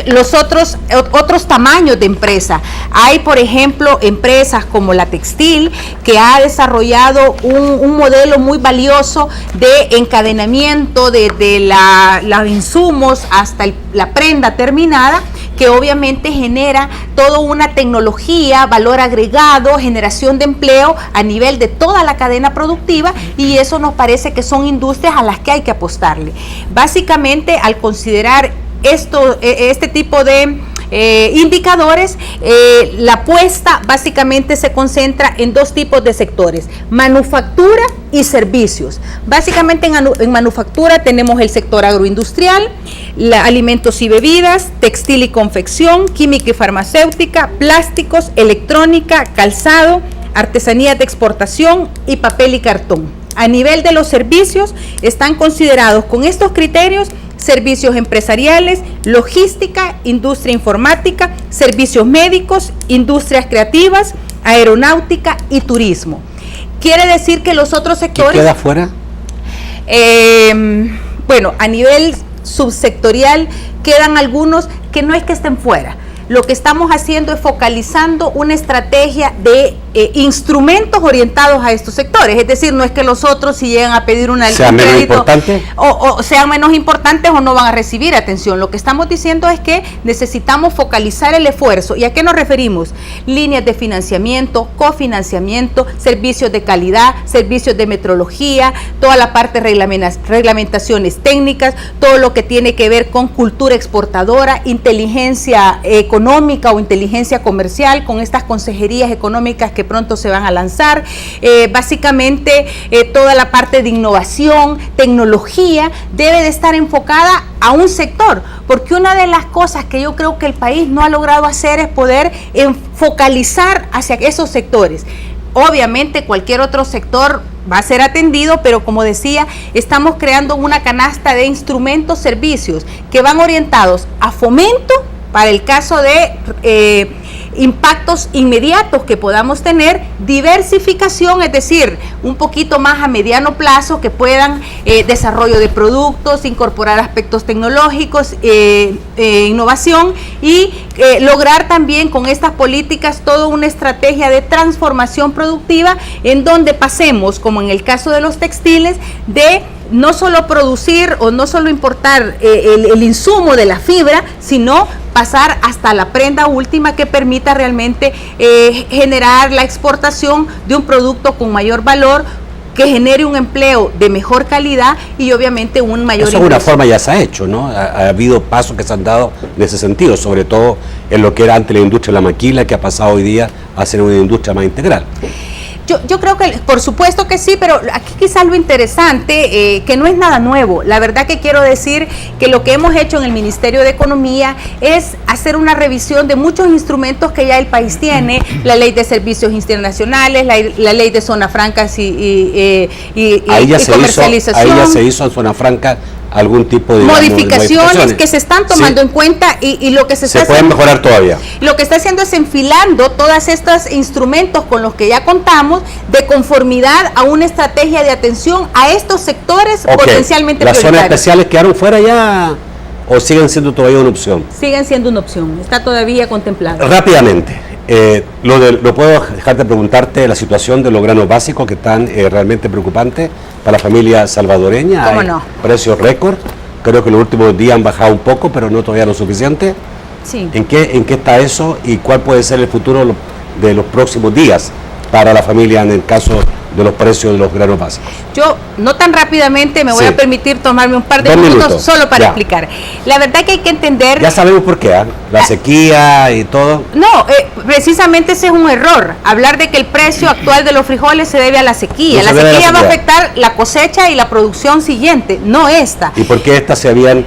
los otros tamaños de empresa. Hay, por ejemplo, empresas como la textil, que ha desarrollado un modelo muy valioso de encadenamiento desde los insumos hasta la prenda terminada, que obviamente genera toda una tecnología, valor agregado, generación de empleo a nivel de toda la cadena productiva, y eso nos parece que son industrias a las que hay que apostarle. Básicamente, al considerar este tipo de indicadores, la apuesta básicamente se concentra en dos tipos de sectores: manufactura y servicios. Básicamente en manufactura tenemos el sector agroindustrial, alimentos y bebidas, textil y confección, química y farmacéutica, plásticos, electrónica, calzado, artesanías de exportación y papel y cartón. A nivel de los servicios, están considerados con estos criterios: servicios empresariales, logística, industria informática, servicios médicos, industrias creativas, aeronáutica y turismo. Quiere decir que los otros sectores... ¿Qué queda fuera? Bueno, a nivel subsectorial quedan algunos que no es que estén fuera. Lo que estamos haciendo es focalizando una estrategia de instrumentos orientados a estos sectores. Es decir, no es que los otros, si llegan a pedir un crédito o sean menos importantes o no van a recibir atención. Lo que estamos diciendo es que necesitamos focalizar el esfuerzo. ¿Y a qué nos referimos? Líneas de financiamiento, cofinanciamiento, servicios de calidad, servicios de metrología, toda la parte de reglamentaciones técnicas, todo lo que tiene que ver con cultura exportadora, inteligencia económica o inteligencia comercial, con estas consejerías económicas que pronto se van a lanzar, básicamente toda la parte de innovación, tecnología, debe de estar enfocada a un sector, porque una de las cosas que yo creo que el país no ha logrado hacer es poder focalizar hacia esos sectores. Obviamente cualquier otro sector va a ser atendido, pero como decía, estamos creando una canasta de instrumentos, servicios que van orientados a fomento para el caso de impactos inmediatos que podamos tener, diversificación, es decir, un poquito más a mediano plazo que puedan desarrollo de productos, incorporar aspectos tecnológicos, innovación y lograr también con estas políticas toda una estrategia de transformación productiva en donde pasemos, como en el caso de los textiles, de no solo producir o no solo importar el insumo de la fibra, sino pasar hasta la prenda última que permita realmente generar la exportación de un producto con mayor valor, que genere un empleo de mejor calidad y obviamente un mayor ingreso. De alguna forma ya se ha hecho, ¿no? Ha habido pasos que se han dado en ese sentido, sobre todo en lo que era antes la industria de la maquila, que ha pasado hoy día a ser una industria más integral. Yo creo que por supuesto que sí, pero aquí quizás lo interesante, que no es nada nuevo. La verdad que quiero decir que lo que hemos hecho en el Ministerio de Economía es hacer una revisión de muchos instrumentos que ya el país tiene, la ley de servicios internacionales, la ley de zonas francas y comercialización. Ahí ya se hizo en zona franca algún tipo de modificaciones que se están tomando en cuenta y lo que se pueden mejorar todavía. Lo que está haciendo es enfilando todos estos instrumentos con los que ya contamos de conformidad a una estrategia de atención a estos sectores potencialmente prioritarios. ¿Las zonas especiales quedaron fuera ya o siguen siendo todavía una opción? Siguen siendo una opción, está todavía contemplado. Rápidamente, no puedo dejar de preguntarte la situación de los granos básicos que están realmente preocupantes para la familia salvadoreña. ¿Cómo Hay no? Precios récord, creo que los últimos días han bajado un poco, pero no todavía lo suficiente. Sí. ¿En qué está eso y cuál puede ser el futuro de los próximos días para la familia en el caso de los precios de los granos básicos? Yo, no tan rápidamente, me voy a permitir tomarme un par de minutos solo para explicar. La verdad que hay que entender... Ya sabemos por qué, la sequía y todo. No, precisamente ese es un error, hablar de que el precio actual de los frijoles se debe a la sequía. La sequía va a afectar la cosecha y la producción siguiente, no esta. ¿Y por qué estas se habían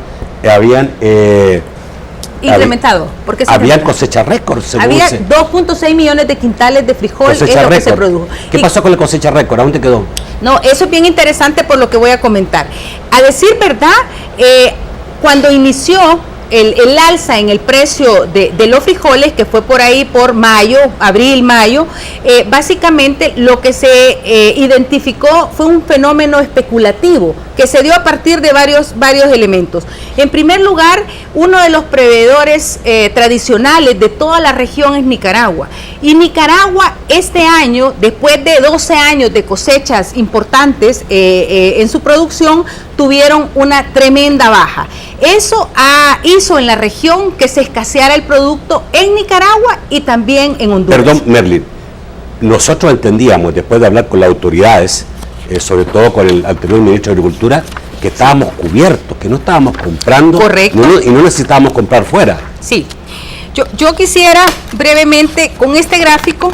incrementado? Porque habían cosecha récord. Había 2.6 millones de quintales de frijol, es lo que se produjo. ¿Qué pasó con la cosecha récord? ¿A dónde quedó? No, eso es bien interesante por lo que voy a comentar. A decir verdad, cuando inició el alza en el precio de los frijoles, que fue por ahí por abril, mayo, básicamente lo que se identificó fue un fenómeno especulativo que se dio a partir de varios elementos. En primer lugar, uno de los proveedores tradicionales de toda la región es Nicaragua. Y Nicaragua este año, después de 12 años de cosechas importantes en su producción, tuvieron una tremenda baja. Eso hizo en la región que se escaseara el producto en Nicaragua y también en Honduras. Perdón, Merlin, nosotros entendíamos, después de hablar con las autoridades, sobre todo con el anterior ministro de Agricultura, que estábamos cubiertos, que no estábamos comprando. Correcto. Y no necesitábamos comprar fuera. Sí. Yo quisiera brevemente con este gráfico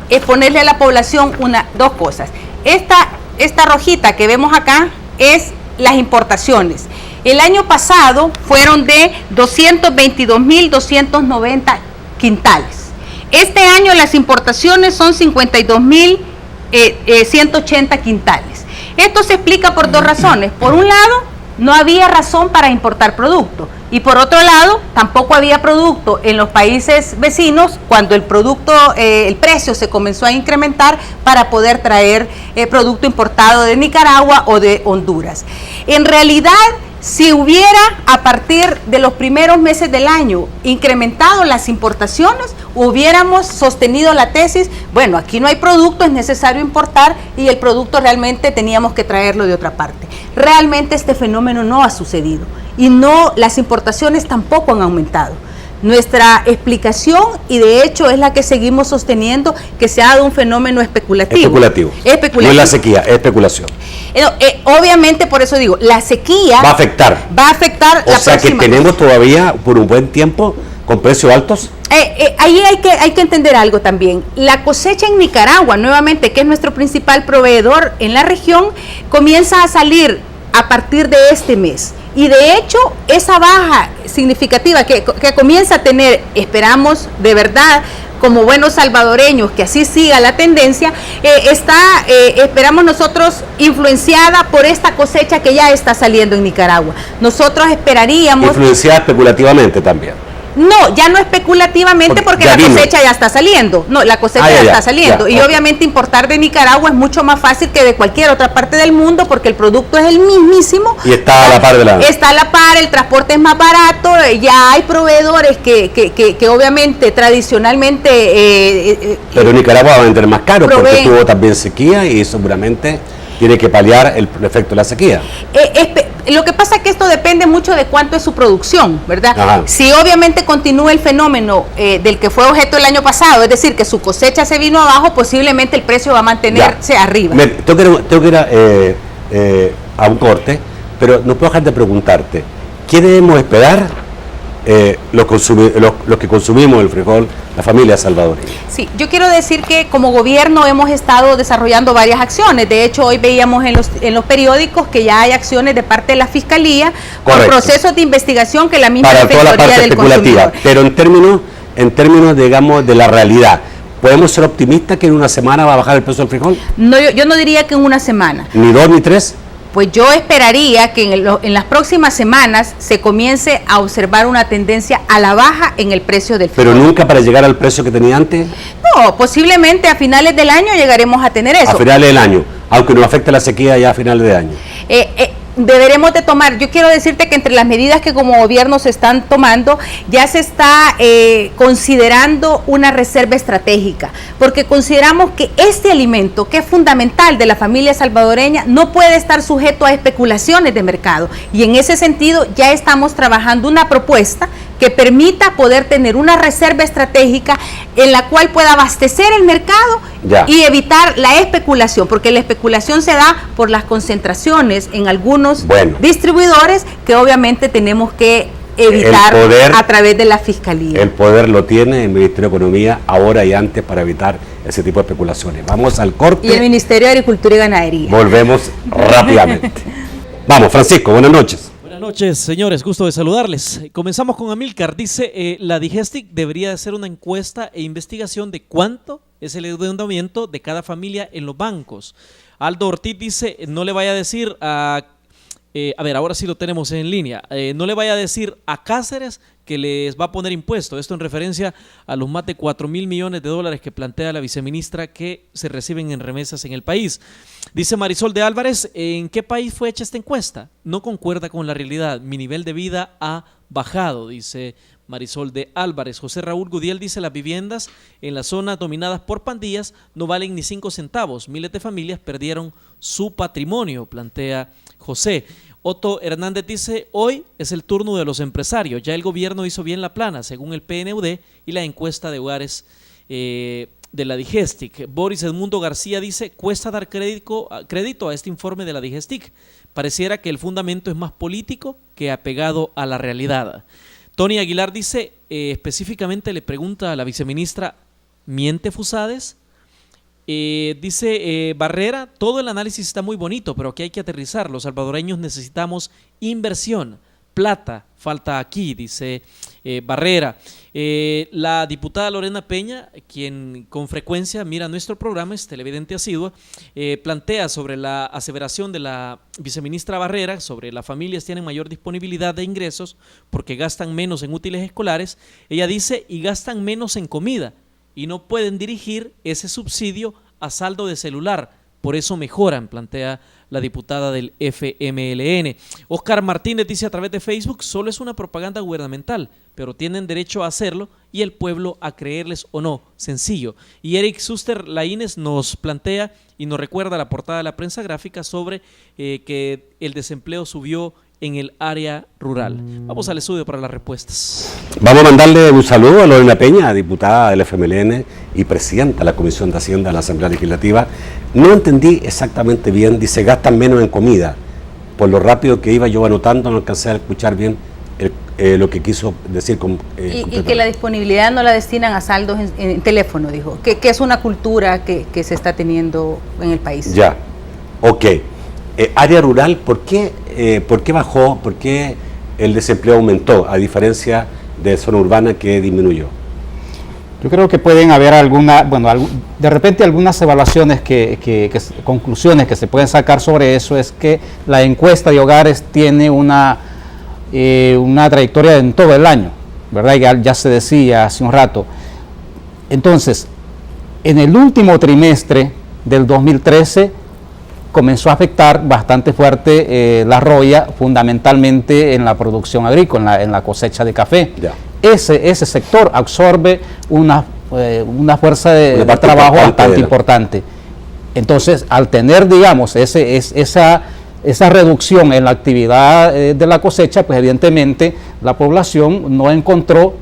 exponerle a la población dos cosas. Esta rojita que vemos acá es las importaciones. El año pasado fueron de 222.290 quintales. Este año las importaciones son 52.180 quintales. Esto se explica por dos razones. Por un lado, no había razón para importar productos. Y por otro lado, tampoco había producto en los países vecinos cuando el precio se comenzó a incrementar para poder traer producto importado de Nicaragua o de Honduras. En realidad, si hubiera a partir de los primeros meses del año incrementado las importaciones, hubiéramos sostenido la tesis, bueno, aquí no hay producto, es necesario importar y el producto realmente teníamos que traerlo de otra parte. Realmente este fenómeno no ha sucedido y no, las importaciones tampoco han aumentado. Nuestra explicación, y de hecho es la que seguimos sosteniendo, que se ha dado un fenómeno especulativo. No es la sequía, es especulación. Obviamente, por eso digo, la sequía va a afectar. O sea que tenemos todavía por un buen tiempo con precios altos. Ahí hay que entender algo también. La cosecha en Nicaragua, nuevamente, que es nuestro principal proveedor en la región, comienza a salir a partir de este mes. Y de hecho, esa baja significativa que comienza a tener, esperamos de verdad, como buenos salvadoreños, que así siga la tendencia, esperamos nosotros, influenciada por esta cosecha que ya está saliendo en Nicaragua. Nosotros esperaríamos... Influenciada especulativamente también. No, ya no especulativamente porque la cosecha ya está saliendo. No, la cosecha ya está saliendo. Y obviamente importar de Nicaragua es mucho más fácil que de cualquier otra parte del mundo porque el producto es el mismísimo. Y está a la par de la... Está a la par, el transporte es más barato, ya hay proveedores que obviamente tradicionalmente... pero Nicaragua va a vender más caro porque tuvo también sequía y seguramente tiene que paliar el efecto de la sequía. Lo que pasa es que esto depende mucho de cuánto es su producción, ¿verdad? Ajá. Si obviamente continúa el fenómeno del que fue objeto el año pasado, es decir, que su cosecha se vino abajo, posiblemente el precio va a mantenerse arriba. Tengo que ir a un corte, pero no puedo dejar de preguntarte, ¿qué debemos esperar los que consumimos el frijol, la familia salvadoreña? Sí, yo quiero decir que como gobierno hemos estado desarrollando varias acciones. De hecho, hoy veíamos en los periódicos que ya hay acciones de parte de la Fiscalía con procesos de investigación que la misma para toda la parte especulativa. Pero en términos, digamos, de la realidad, ¿podemos ser optimistas que en una semana va a bajar el precio del frijol? No, yo no diría que en una semana. ¿Ni 2 ni 3? Pues yo esperaría que en las próximas semanas se comience a observar una tendencia a la baja en el precio del frijol. ¿Pero nunca para llegar al precio que tenía antes? No, posiblemente a finales del año llegaremos a tener eso. A finales del año, aunque nos afecte la sequía ya a finales de año. Deberemos de tomar, yo quiero decirte que entre las medidas que como gobierno se están tomando, ya se está considerando una reserva estratégica, porque consideramos que este alimento, que es fundamental de la familia salvadoreña, no puede estar sujeto a especulaciones de mercado, y en ese sentido ya estamos trabajando una propuesta que permita poder tener una reserva estratégica en la cual pueda abastecer el mercado y evitar la especulación, porque la especulación se da por las concentraciones en algunos distribuidores que obviamente tenemos que evitar a través de la Fiscalía. El poder lo tiene el Ministerio de Economía ahora y antes para evitar ese tipo de especulaciones. Vamos al corte. Y el Ministerio de Agricultura y Ganadería. Volvemos rápidamente. Vamos, Francisco, buenas noches. Buenas noches, señores, gusto de saludarles. Comenzamos con Amílcar. Dice, la Digestic debería hacer una encuesta e investigación de cuánto es el endeudamiento de cada familia en los bancos. Aldo Ortiz dice, no le vaya a decir a ver, ahora sí lo tenemos en línea, no le vaya a decir a Cáceres que les va a poner impuesto, esto en referencia a los más de 4,000 millones de dólares que plantea la viceministra que se reciben en remesas en el país. Dice Marisol de Álvarez, ¿en qué país fue hecha esta encuesta? No concuerda con la realidad, mi nivel de vida ha bajado, dice Marisol de Álvarez. José Raúl Gudiel dice, las viviendas en las zonas dominadas por pandillas no valen ni 5 centavos, miles de familias perdieron su patrimonio, plantea José. Otto Hernández dice, hoy es el turno de los empresarios, ya el gobierno hizo bien la plana, según el PNUD y la encuesta de hogares de la Digestic. Boris Edmundo García dice, cuesta dar crédito a este informe de la Digestic, pareciera que el fundamento es más político que apegado a la realidad. Tony Aguilar dice, específicamente le pregunta a la viceministra, ¿miente Fusades? Dice Barrera, todo el análisis está muy bonito, pero aquí hay que aterrizar. Los salvadoreños necesitamos inversión, plata falta aquí, dice Barrera. La diputada Lorena Peña, quien con frecuencia mira nuestro programa, es televidente asidua, plantea sobre la aseveración de la viceministra Barrera sobre las familias tienen mayor disponibilidad de ingresos porque gastan menos en útiles escolares. Ella dice, y gastan menos en comida, y no pueden dirigir ese subsidio a saldo de celular, por eso mejoran, plantea la diputada del FMLN. Oscar Martínez dice a través de Facebook, solo es una propaganda gubernamental, pero tienen derecho a hacerlo y el pueblo a creerles o no, sencillo. Y Eric Suster Laínez nos plantea y nos recuerda la portada de la prensa gráfica sobre que el desempleo subió en el área rural. Vamos al estudio para las respuestas. Vamos a mandarle un saludo a Lorena Peña, diputada del FMLN y presidenta de la Comisión de Hacienda de la Asamblea Legislativa. No entendí exactamente bien, dice gastan menos en comida. Por lo rápido que iba yo anotando, no alcancé a escuchar bien lo que quiso decir. Y que la disponibilidad no la destinan a saldos en teléfono, dijo, que es una cultura que se está teniendo en el país. Ya, ok. Área rural, ¿por qué bajó? ¿Por qué el desempleo aumentó, a diferencia de zona urbana que disminuyó? Yo creo que pueden haber de repente algunas evaluaciones, conclusiones que se pueden sacar sobre eso, es que la encuesta de hogares tiene una trayectoria en todo el año, ¿verdad? Ya se decía hace un rato. Entonces, en el último trimestre del 2013, comenzó a afectar bastante fuerte la roya, fundamentalmente en la producción agrícola, en la cosecha de café. Ya. Ese sector absorbe una fuerza de trabajo bastante importante. Entonces, al tener, digamos, esa reducción en la actividad de la cosecha, pues evidentemente la población no encontró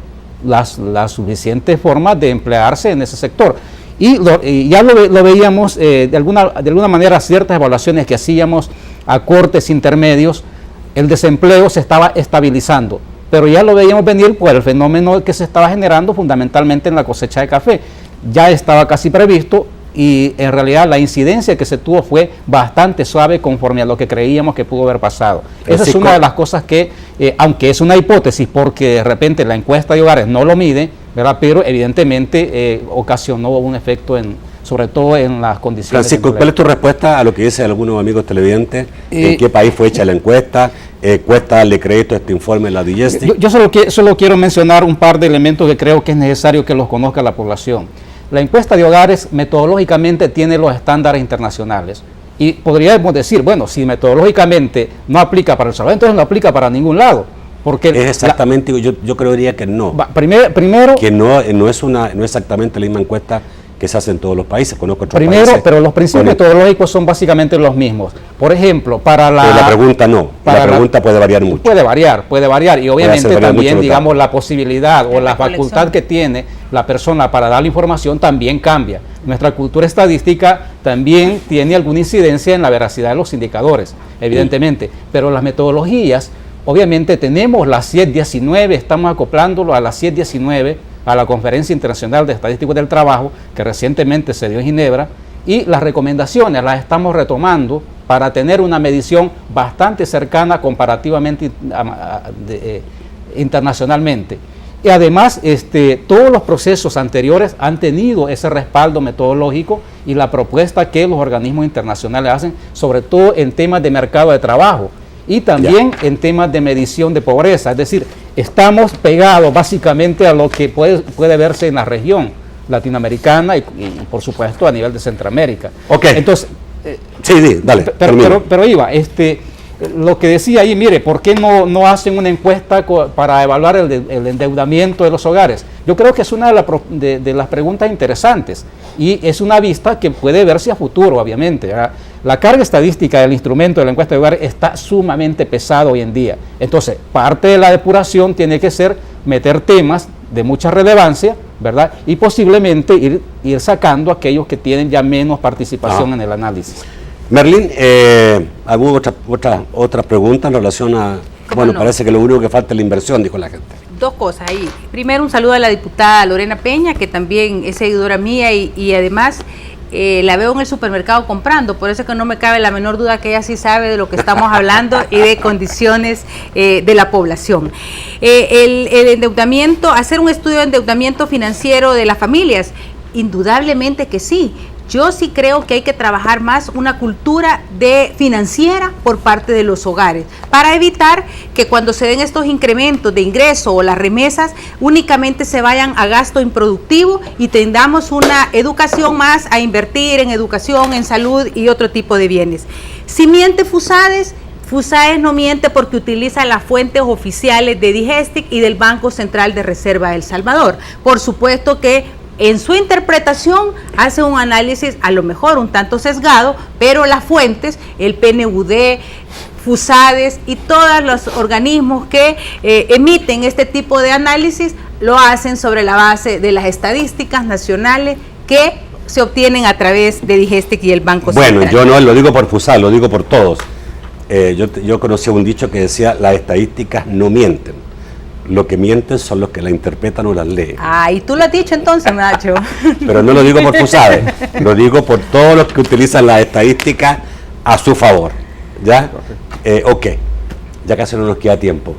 las suficientes formas de emplearse en ese sector. Y ya lo veíamos de alguna manera, ciertas evaluaciones que hacíamos a cortes intermedios, el desempleo se estaba estabilizando, pero ya lo veíamos venir por el fenómeno que se estaba generando fundamentalmente en la cosecha de café. Ya estaba casi previsto y en realidad la incidencia que se tuvo fue bastante suave conforme a lo que creíamos que pudo haber pasado. Esa es una de las cosas que, aunque es una hipótesis porque de repente la encuesta de hogares no lo mide, ¿verdad? Pero evidentemente ocasionó un efecto sobre todo en las condiciones. Francisco, ¿cuál es tu respuesta a lo que dicen algunos amigos televidentes? ¿En qué país fue hecha la encuesta? ¿Cuesta darle crédito a este informe de la DIGESTI? Yo solo quiero mencionar un par de elementos que creo que es necesario que los conozca la población. La encuesta de hogares metodológicamente tiene los estándares internacionales. Y podríamos decir, bueno, si metodológicamente no aplica para El Salvador, entonces no aplica para ningún lado. Porque es exactamente, yo creería que no. Primero que no es exactamente la misma encuesta que se hace en todos los países. Conozco otros países. Primero, pero los principios metodológicos son básicamente los mismos. Por ejemplo, para la... Pero la pregunta no, la pregunta puede variar mucho. Puede variar. Y obviamente también, digamos, la posibilidad o la facultad que tiene la persona para dar la información también cambia. Nuestra cultura estadística también tiene alguna incidencia en la veracidad de los indicadores, evidentemente. Sí. Pero las metodologías, obviamente tenemos la CIED-19, estamos acoplándolo a la CIED-19, a la Conferencia Internacional de Estadísticos del Trabajo, que recientemente se dio en Ginebra, y las recomendaciones las estamos retomando para tener una medición bastante cercana comparativamente internacionalmente. Y además, todos los procesos anteriores han tenido ese respaldo metodológico y la propuesta que los organismos internacionales hacen, sobre todo en temas de mercado de trabajo y también en temas de medición de pobreza. Es decir, estamos pegados básicamente a lo que puede verse en la región latinoamericana y por supuesto a nivel de Centroamérica. Okay. Entonces, sí, dale. Pero Iva, lo que decía ahí, mire, ¿por qué no hacen una encuesta para evaluar el endeudamiento de los hogares? Yo creo que es una de las preguntas interesantes y es una vista que puede verse a futuro, obviamente, ¿verdad? La carga estadística del instrumento de la encuesta de hogares está sumamente pesada hoy en día. Entonces, parte de la depuración tiene que ser meter temas de mucha relevancia, ¿verdad? Y posiblemente ir sacando aquellos que tienen ya menos participación en el análisis. Merlín, ¿alguna otra pregunta en relación a... Bueno, parece que lo único que falta es la inversión, dijo la gente. Dos cosas ahí. Primero, un saludo a la diputada Lorena Peña, que también es seguidora mía y además la veo en el supermercado comprando, por eso es que no me cabe la menor duda que ella sí sabe de lo que estamos hablando y de condiciones de la población. El endeudamiento, hacer un estudio de endeudamiento financiero de las familias, indudablemente que sí. Yo sí creo que hay que trabajar más una cultura financiera por parte de los hogares para evitar que cuando se den estos incrementos de ingreso o las remesas únicamente se vayan a gasto improductivo y tengamos una educación más a invertir en educación, en salud y otro tipo de bienes. Si miente FUSADES, FUSAES no miente porque utiliza las fuentes oficiales de Digestic y del Banco Central de Reserva de El Salvador. Por supuesto que en su interpretación hace un análisis a lo mejor un tanto sesgado, pero las fuentes, el PNUD, FUSADES y todos los organismos que emiten este tipo de análisis lo hacen sobre la base de las estadísticas nacionales que se obtienen a través de Digestic y el Banco Central. Bueno, yo no lo digo por FUSADES, lo digo por todos. Yo conocí un dicho que decía, las estadísticas no mienten. Lo que mienten son los que la interpretan o las leen. Ah, y tú lo has dicho entonces, Nacho. Pero no lo digo por FUSADES, lo digo por todos los que utilizan las estadísticas a su favor. ¿Ya? Ok, ya casi no nos queda tiempo.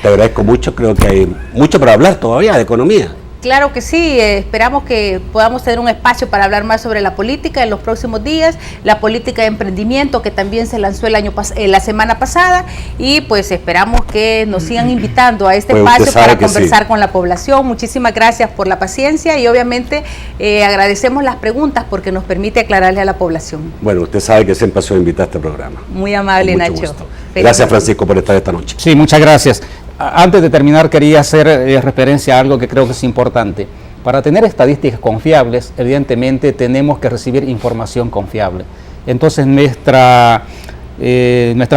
Te agradezco mucho, creo que hay mucho para hablar todavía de economía. Claro que sí, esperamos que podamos tener un espacio para hablar más sobre la política en los próximos días, la política de emprendimiento que también se lanzó la semana pasada y pues esperamos que nos sigan invitando a este espacio para conversar con la población. Muchísimas gracias por la paciencia y obviamente agradecemos las preguntas porque nos permite aclararle a la población. Bueno, usted sabe que siempre soy invitado a este programa. Muy amable, Nacho. Gracias, Francisco, por estar esta noche. Sí, muchas gracias. Antes de terminar, quería hacer referencia a algo que creo que es importante. Para tener estadísticas confiables, evidentemente tenemos que recibir información confiable. Entonces, nuestra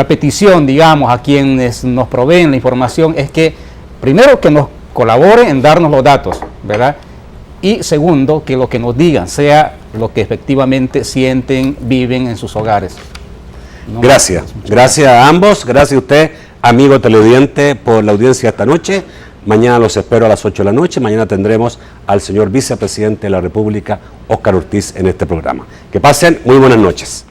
petición, digamos, a quienes nos proveen la información es que, primero, que nos colaboren en darnos los datos, ¿verdad? Y segundo, que lo que nos digan sea lo que efectivamente sienten, viven en sus hogares. Gracias. Gracias a ambos. Gracias a usted, amigo televidente, por la audiencia esta noche. Mañana los espero a las 8 de la noche. Mañana tendremos al señor vicepresidente de la República, Óscar Ortiz, en este programa. Que pasen muy buenas noches.